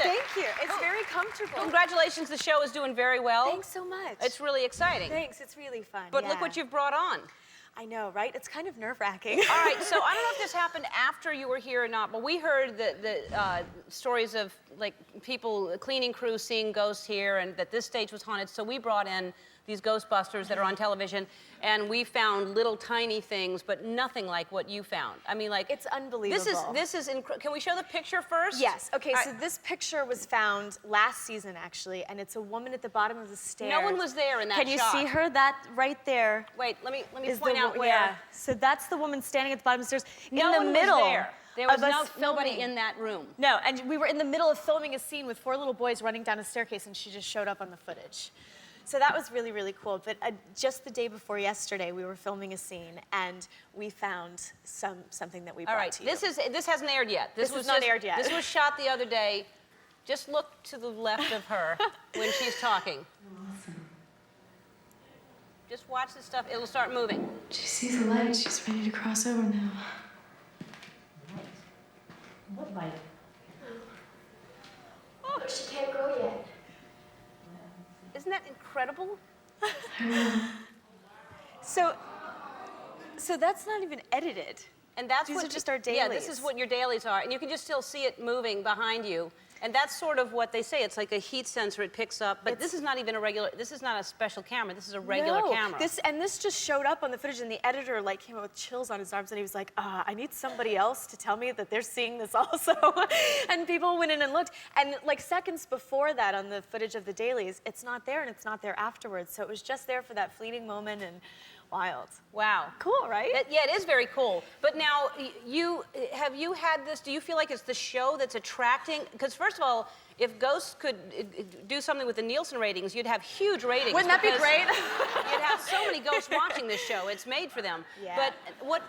Thank you. It's very comfortable. Congratulations, the show is doing very well. Thanks so much. It's really exciting. Thanks, it's really fun. But look what you've brought on. I know, right? It's kind of nerve-wracking. All right, so I don't know if this happened after you were here or not, but we heard the stories of like people, cleaning crews seeing ghosts here, and that this stage was haunted. So we brought in these Ghostbusters that are on television, and we found little tiny things, but nothing like what you found. I mean, like, it's unbelievable. This is can we show the picture first? Yes. Okay. So this picture was found last season, actually, and it's a woman at the bottom of the stairs. No one was there in that shot. Can you see her? That right there. Wait, let me point out where. Yeah. So that's the woman standing at the bottom of the stairs. No one was there. There was nobody in that room. No, and we were in the middle of filming a scene with 4 little boys running down a staircase, and she just showed up on the footage. So that was really, really cool. But just the day before yesterday, we were filming a scene, and we found something that we brought to you. This hasn't aired yet. This was not aired yet. This was shot the other day. Just look to the left of her when she's talking. Awesome. Just watch the stuff. It'll start moving. She sees the light. She's ready to cross over now. What light? Oh, She can't go yet. Isn't that incredible? So that's not even edited. And that's These what are just our dailies. Yeah, this is what your dailies are, and you can just still see it moving behind you. And that's sort of what they say. It's like a heat sensor it picks up, but this is not even a regular. This is not a special camera. This is a regular camera. This just showed up on the footage, and the editor like came up with chills on his arms, and he was like, "I need somebody else to tell me that they're seeing this also." And people went in and looked, and like seconds before that on the footage of the dailies, it's not there, and it's not there afterwards. So it was just there for that fleeting moment, and wild. Wow. Cool, right? Yeah, it is very cool. But now, have you had this, do you feel like it's the show that's attracting? Because first of all, if ghosts could do something with the Nielsen ratings, you'd have huge ratings. Wouldn't that be great? You'd have so many ghosts watching this show. It's made for them. Yeah. But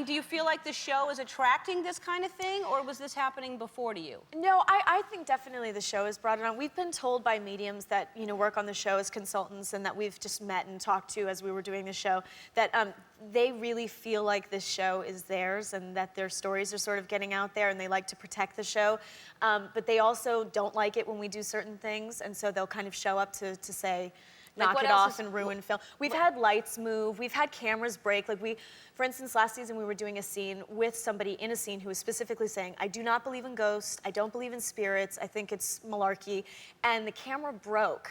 do you feel like the show is attracting this kind of thing, or was this happening before to you? No, I think definitely the show has brought it on. We've been told by mediums that, work on the show as consultants and that we've just met and talked to as we were doing the show, that they really feel like this show is theirs and that their stories are sort of getting out there, and they like to protect the show. But they also don't like it when we do certain things, and so they'll kind of show up to say, knock it off and ruin film. We've had lights move, we've had cameras break. Like for instance, last season we were doing a scene with somebody in a scene who was specifically saying, I do not believe in ghosts, I don't believe in spirits, I think it's malarkey, and the camera broke.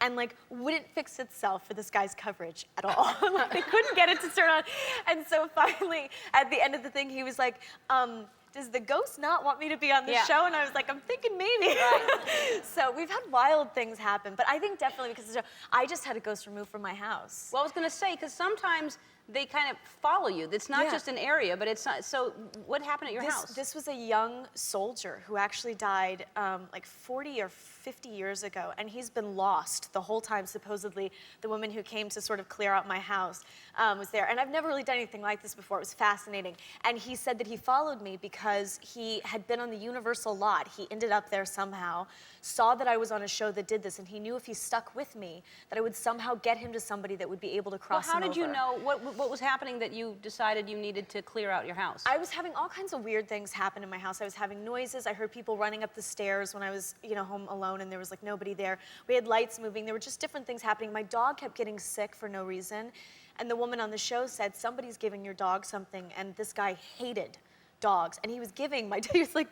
And wouldn't fix itself for this guy's coverage at all. They couldn't get it to turn on. And so finally, at the end of the thing, he was like, does the ghost not want me to be on the show? And I was like, I'm thinking maybe. Right. So we've had wild things happen, but I think definitely because of the show, I just had a ghost removed from my house. Well, I was gonna say, because sometimes they kind of follow you. It's not just an area, but it's not. So what happened at your house? This was a young soldier who actually died like 40 or 50 years ago, and he's been lost the whole time. Supposedly, the woman who came to sort of clear out my house was there, and I've never really done anything like this before. It was fascinating, and he said that he followed me because he had been on the Universal lot. He ended up there somehow, saw that I was on a show that did this, and he knew if he stuck with me, that I would somehow get him to somebody that would be able to cross him over. Well, how did you know? What was happening that you decided you needed to clear out your house? I was having all kinds of weird things happen in my house. I was having noises. I heard people running up the stairs when I was, home alone, and there was nobody there. We had lights moving. There were just different things happening. My dog kept getting sick for no reason, and the woman on the show said, somebody's giving your dog something, and this guy hated dogs, and he was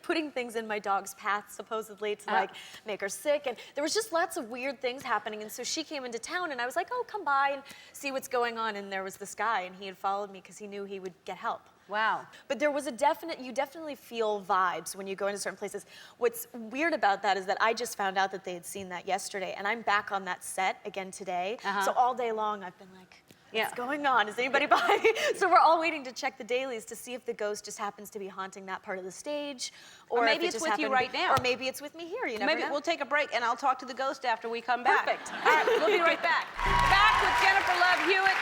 putting things in my dog's path supposedly to make her sick, and there was just lots of weird things happening. And so she came into town, and I was like, oh, come by and see what's going on. And there was this guy, and he had followed me because he knew he would get help. Wow. But there was you definitely feel vibes when you go into certain places. What's weird about that is that I just found out that they had seen that yesterday, and I'm back on that set again today. So all day long I've been like, what's going on? Is anybody by? So we're all waiting to check the dailies to see if the ghost just happens to be haunting that part of the stage, or maybe it's with you right now. Or maybe it's with me here. You never Maybe know. We'll take a break, and I'll talk to the ghost after we come back. Perfect. All right, we'll be right back. Back with Jennifer Love Hewitt.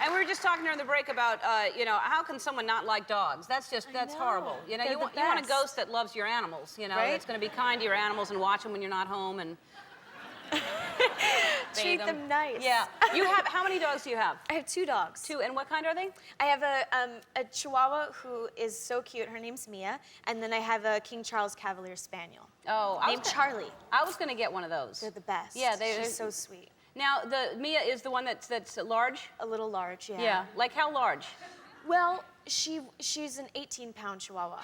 And we were just talking during the break about, how can someone not like dogs? That's horrible. You want a ghost that loves your animals, right? That's going to be kind to your animals and watch them when you're not home. And treat them nice. Yeah. You have, how many dogs do you have? I have 2 dogs. 2, and what kind are they? I have a Chihuahua who is so cute. Her name's Mia, and then I have a King Charles Cavalier Spaniel. Oh, named Charlie. I was gonna get one of those. They're the best. Yeah, she's so sweet. Now, the Mia is the one that's large? A little large, yeah. Yeah. Like how large? Well, she's an 18-pound Chihuahua.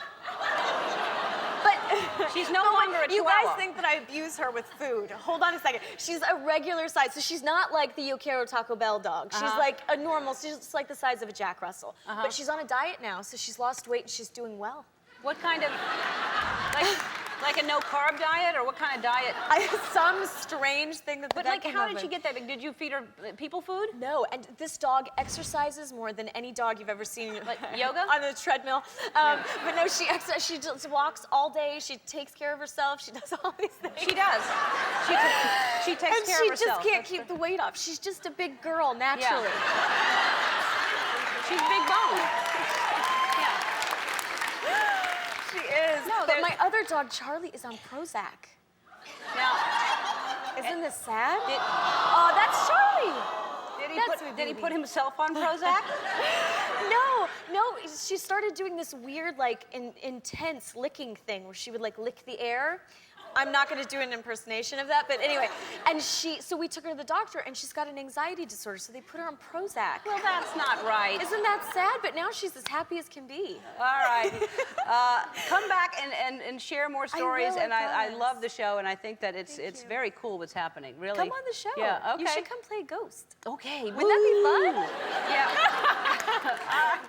But she's no longer a Chihuahua. You guys think that I abuse her with food. Hold on a second. She's a regular size, so she's not like the Yo Quiero Taco Bell dog. She's like a normal, she's just like the size of a Jack Russell. But she's on a diet now, so she's lost weight and she's doing well. What kind of, like a no-carb diet, or what kind of diet? Some strange thing that the But vet like, came how up did she with. get that big? Did you feed her people food? No, and this dog exercises more than any dog you've ever seen. Like yoga? On the treadmill. But no, she just walks all day. She takes care of herself. She does all these things. She does. She takes And care she of herself. just can't keep the weight off. She's just a big girl naturally. She's big bone. Yeah. She is. No, but my other dog, Charlie, is on Prozac. Now, Isn't this sad? did, Oh, that's Charlie. did he put himself on Prozac? No, she started doing this weird, like, intense licking thing where she would, like, lick the air. I'm not gonna do an impersonation of that, but anyway. And so we took her to the doctor, and she's got an anxiety disorder, so they put her on Prozac. Well, that's not right. Isn't that sad? But now she's as happy as can be. All right. Come back and share more stories. I And I promise. love the show, and I think that it's very cool what's happening. Really. Come on the show. Yeah. Okay. You should come play Ghost. Okay. Wouldn't that be fun? Yeah.